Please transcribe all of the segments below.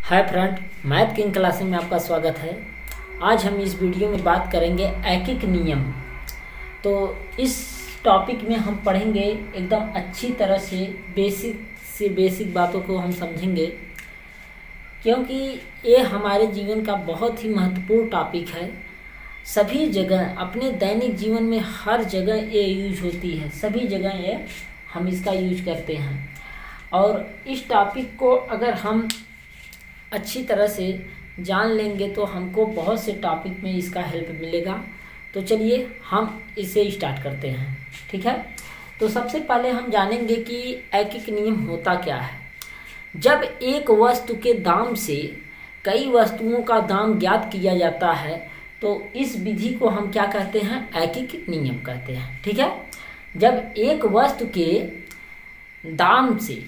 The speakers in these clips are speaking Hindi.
Hi friend, math king classes में आपका स्वागत है। आज हम इस वीडियो में बात करेंगे ऐकिक नियम। तो इस टॉपिक में हम पढ़ेंगे एकदम अच्छी तरह से बेसिक बातों को हम समझेंगे, क्योंकि ये हमारे जीवन का बहुत ही महत्वपूर्ण टॉपिक है। सभी जगह अपने दैनिक जीवन में हर जगह ये यूज होती है, सभी जगह ये हम इसका यूज करते हैं। और इस टॉपिक को अगर हम अच्छी तरह से जान लेंगे तो हमको बहुत से टॉपिक में इसका हेल्प मिलेगा। तो चलिए हम इसे स्टार्ट करते हैं, ठीक है। तो सबसे पहले हम जानेंगे कि ऐकिक नियम होता क्या है। जब एक वस्तु के दाम से कई वस्तुओं का दाम ज्ञात किया जाता है तो इस विधि को हम क्या कहते हैं? ऐकिक नियम कहते हैं, ठीक है। जब एक वस्तु के दाम से,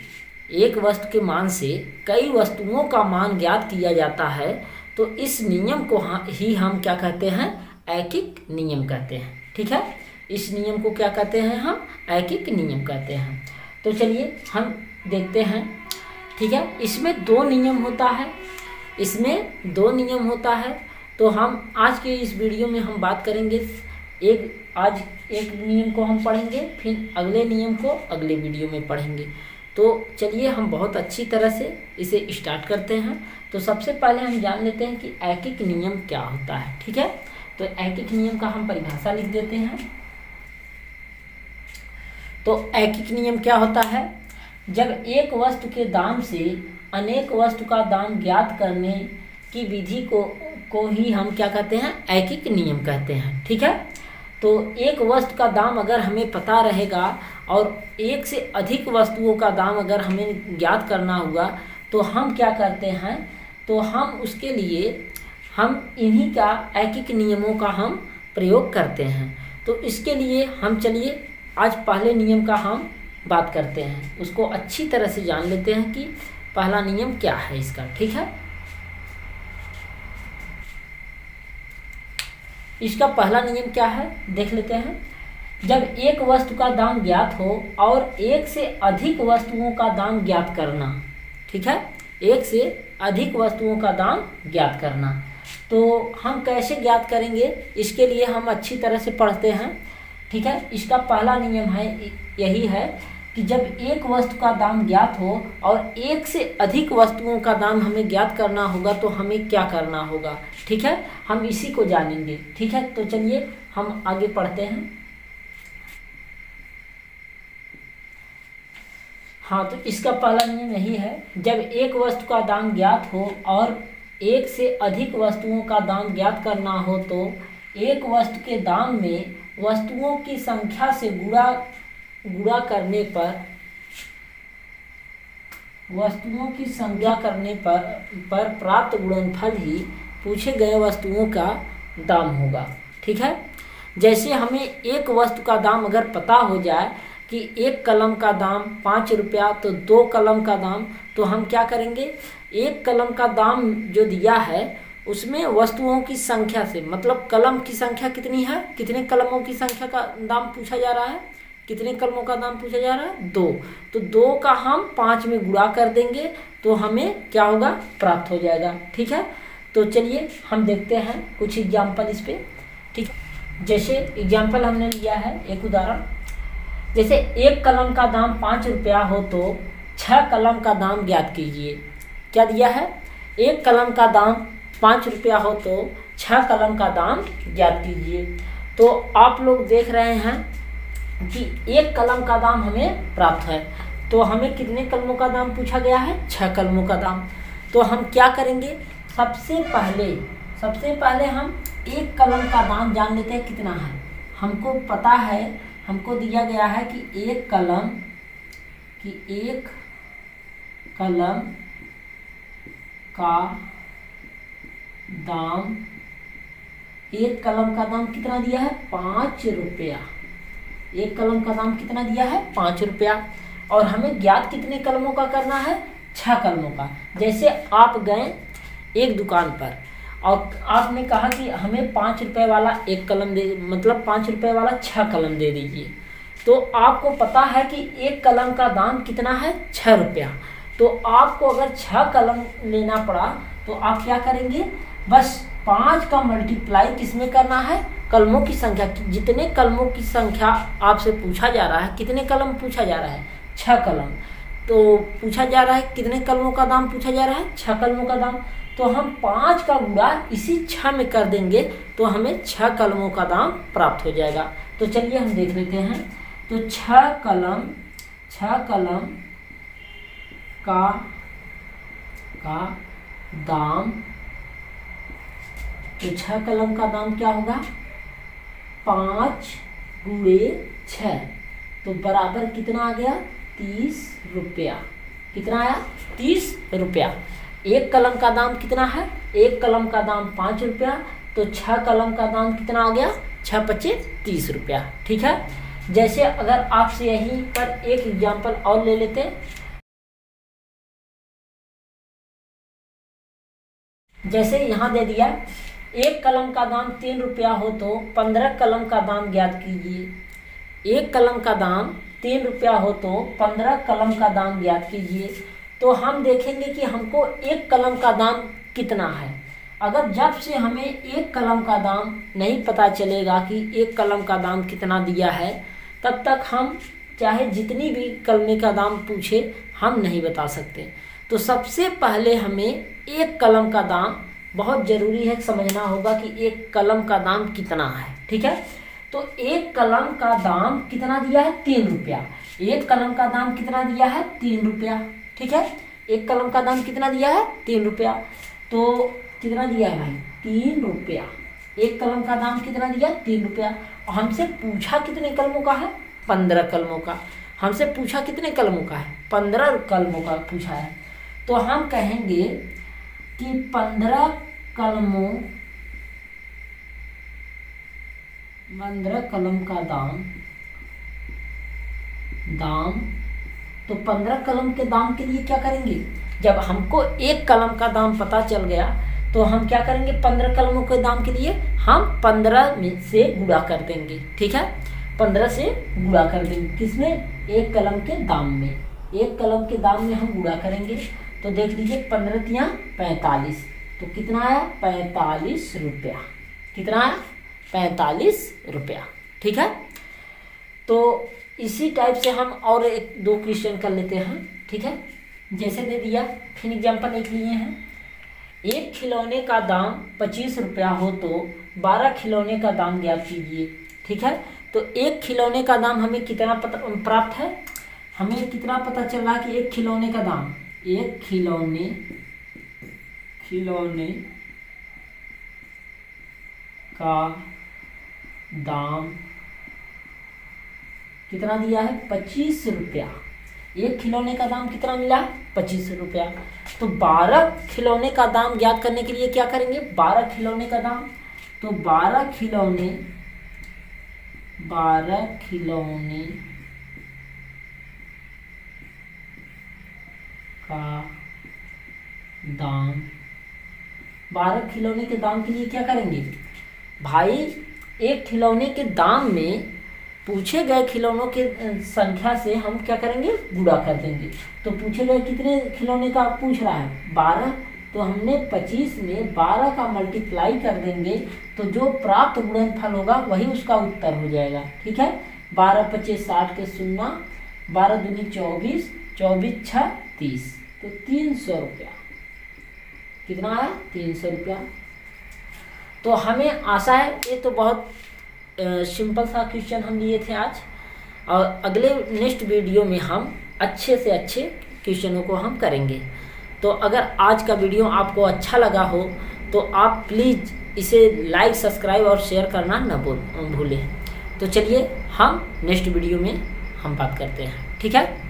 एक वस्तु के मान से कई वस्तुओं का मान ज्ञात किया जाता है तो इस नियम को ही हम क्या कहते हैं? ऐकिक नियम कहते हैं, ठीक है। इस नियम को क्या कहते हैं? हम ऐकिक नियम कहते हैं। तो चलिए हम देखते हैं, ठीक है। इसमें दो नियम होता है, इसमें दो नियम होता है। तो हम आज के इस वीडियो में हम बात करेंगे, आज एक नियम को हम पढ़ेंगे, फिर अगले नियम को अगले वीडियो में पढ़ेंगे। तो चलिए हम बहुत अच्छी तरह से इसे स्टार्ट करते हैं। तो सबसे पहले हम जान लेते हैं कि ऐकिक नियम क्या होता है, ठीक है। तो ऐकिक नियम का हम परिभाषा लिख देते हैं। तो ऐकिक नियम क्या होता है? जब एक वस्तु के दाम से अनेक वस्तु का दाम ज्ञात करने की विधि को ही हम क्या कहते हैं? ऐकिक नियम कहते हैं, ठीक है। तो एक वस्तु का दाम अगर हमें पता रहेगा और एक से अधिक वस्तुओं का दाम अगर हमें ज्ञात करना हुआ तो हम क्या करते हैं? तो हम उसके लिए हम इन्हीं का ऐकिक नियमों का हम प्रयोग करते हैं। तो इसके लिए हम चलिए आज पहले नियम का हम बात करते हैं, उसको अच्छी तरह से जान लेते हैं कि पहला नियम क्या है इसका, ठीक है। इसका पहला नियम क्या है देख लेते हैं। जब एक वस्तु का दाम ज्ञात हो और एक से अधिक वस्तुओं का दाम ज्ञात करना, ठीक है। एक से अधिक वस्तुओं का दाम ज्ञात करना, तो हम कैसे ज्ञात करेंगे? इसके लिए हम अच्छी तरह से पढ़ते हैं, ठीक है। इसका पहला नियम है यही है कि जब एक वस्तु का दाम ज्ञात हो और एक से अधिक वस्तुओं का दाम हमें ज्ञात करना होगा तो हमें क्या करना होगा, ठीक है। हम इसी को जानेंगे, ठीक है। तो चलिए हम आगे पढ़ते हैं। हाँ, तो इसका पहला नियम यही है, जब एक वस्तु का दाम ज्ञात हो और एक से अधिक वस्तुओं का दाम ज्ञात करना हो तो एक वस्तु के दाम में वस्तुओं की संख्या से गुणा करने पर वस्तुओं की संख्या करने पर प्राप्त गुणनफल ही पूछे गए वस्तुओं का दाम होगा, ठीक है। जैसे हमें एक वस्तु का दाम अगर पता हो जाए कि एक कलम का दाम 5 रुपया तो 2 कलम का दाम, तो हम क्या करेंगे? एक कलम का दाम जो दिया है उसमें वस्तुओं की संख्या से, मतलब कलम की संख्या कितनी है, कितने कलमों की संख्या का दाम पूछा जा रहा है, कितने कलमों का दाम पूछा जा रहा है? 2। तो 2 का हम 5 में गुणा कर देंगे तो हमें क्या होगा? प्राप्त हो जाएगा, ठीक है। तो चलिए हम देखते हैं कुछ एग्जाम्पल इस पे, ठीक। जैसे एग्जाम्पल हमने लिया है एक उदाहरण, जैसे एक कलम का दाम 5 रुपया हो तो 6 कलम का दाम ज्ञात कीजिए। क्या दिया है? एक कलम का दाम 5 रुपया हो तो 6 कलम का दाम ज्ञात कीजिए। तो आप लोग देख रहे हैं कि एक कलम का दाम हमें प्राप्त है, तो हमें कितने कलमों का दाम पूछा गया है? 6 कलमों का दाम। तो हम क्या करेंगे? सबसे पहले हम एक कलम का दाम जान लेते हैं कितना है। हमको पता है, हमको दिया गया है कि एक कलम का दाम, एक कलम का दाम कितना दिया है? 5 रुपया। एक कलम का दाम कितना दिया है? 5 रुपया। और हमें ज्ञात कितने कलमों का करना है? 6 कलमों का। जैसे आप गए एक दुकान पर और आपने कहा कि हमें 5 रुपये वाला एक कलम दे, मतलब 5 रुपये वाला 6 कलम दे दीजिए। तो आपको पता है कि एक कलम का दाम कितना है? 6 रुपया। तो आपको अगर 6 कलम लेना पड़ा तो आप क्या करेंगे, बस 5 का मल्टीप्लाई किसमें करना है, कलमों की संख्या। जितने कलमों की संख्या आपसे पूछा जा रहा है, कितने कलम पूछा जा रहा है, 6 कलम। तो पूछा जा रहा है कितने कलमों का दाम पूछा जा रहा है, 6 कलमों का दाम। तो हम 5 का गुणा इसी 6 में कर देंगे तो हमें 6 कलमों का दाम प्राप्त हो जाएगा। तो चलिए हम देख लेते हैं। तो 6 कलम का दाम, तो 6 कलम का दाम क्या होगा, 5 गुणे 6, तो बराबर कितना आ गया, 30 रुपया। कितना आया, 30 रुपया। एक कलम का दाम कितना है, एक कलम का दाम 5 रुपया, तो 6 कलम का दाम कितना आ गया, 6 पच्चे 30 रुपया। ठीक है। जैसे अगर आपसे यहीं पर एक एग्जाम्पल और ले लेते, जैसे यहाँ दे दिया, एक कलम का दाम 3 रुपया हो तो 15 कलम का दाम ज्ञात कीजिए। एक कलम का दाम 3 रुपया हो तो 15 कलम का दाम ज्ञात कीजिए। तो हम देखेंगे कि हमको एक कलम का दाम कितना है। अगर जब से हमें एक कलम का दाम नहीं पता चलेगा कि एक कलम का दाम कितना दिया है, तब तक हम चाहे जितनी भी कलमे का दाम पूछे हम नहीं बता सकते। तो सबसे पहले हमें एक कलम का दाम बहुत ज़रूरी है, समझना होगा कि एक कलम का दाम कितना है। ठीक है। तो एक कलम का दाम कितना दिया है, 3 रुपया। एक कलम का दाम कितना दिया है, 3 रुपया। ठीक है। एक कलम का दाम कितना दिया है, 3 रुपया। तो कितना दिया है भाई, 3 रुपया। एक कलम का दाम कितना दिया, 3 रुपया। हमसे पूछा कितने कलमों का है, 15 कलमों का। हमसे पूछा कितने कलमों का है, 15 कलमों का पूछा है। तो हम कहेंगे कि 15 कलम का दाम तो 15 कलम के दाम के लिए क्या करेंगे, जब हमको एक कलम का दाम पता चल गया तो हम क्या करेंगे, 15 कलमों के दाम के लिए हम 15 में से गुणा कर देंगे। ठीक है। 15 से गुणा कर देंगे, किसमें, एक कलम के दाम में। एक कलम के दाम में हम गुणा करेंगे तो देख लीजिए, 15 तियां 45, तो कितना आया, 45 रुपया। कितना आया, 45 रुपया। ठीक है। तो इसी टाइप से हम और 1-2 क्वेश्चन कर लेते हैं। ठीक है। जैसे दे दिया, फिर एग्जाम्पल एक लिए हैं, एक खिलौने का दाम 25 रुपया हो तो 12 खिलौने का दाम ज्ञात कीजिए। ठीक है। तो एक खिलौने का दाम हमें कितना प्राप्त है, हमें कितना पता चल रहा कि एक खिलौने का दाम, एक खिलौने का दाम कितना दिया है, 25 रुपया। एक खिलौने का दाम कितना मिला है, 25 रुपया। तो 12 खिलौने का दाम ज्ञात करने के लिए क्या करेंगे, 12 खिलौने का दाम, तो 12 खिलौने का दाम, 12 खिलौने के दाम के लिए क्या करेंगे भाई, एक खिलौने के दाम में पूछे गए खिलौनों के संख्या से हम क्या करेंगे, गुणा कर देंगे। तो पूछे गए कितने खिलौने का पूछ रहा है, 12, तो हमने 25 में 12 का मल्टीप्लाई कर देंगे तो जो प्राप्त गुणनफल होगा वही उसका उत्तर हो जाएगा। ठीक है। 12 25 60 के 0, 12 दूनी 24, 24 6 30, तो 300 रुपया। कितना आया, 300 रुपया। तो हमें आशा है, ये तो बहुत सिंपल सा क्वेश्चन हम लिए थे आज, और अगले नेक्स्ट वीडियो में हम अच्छे से अच्छे क्वेश्चनों को हम करेंगे। तो अगर आज का वीडियो आपको अच्छा लगा हो तो आप प्लीज़ इसे लाइक, सब्सक्राइब और शेयर करना न भूलें। तो चलिए हम नेक्स्ट वीडियो में हम बात करते हैं। ठीक है।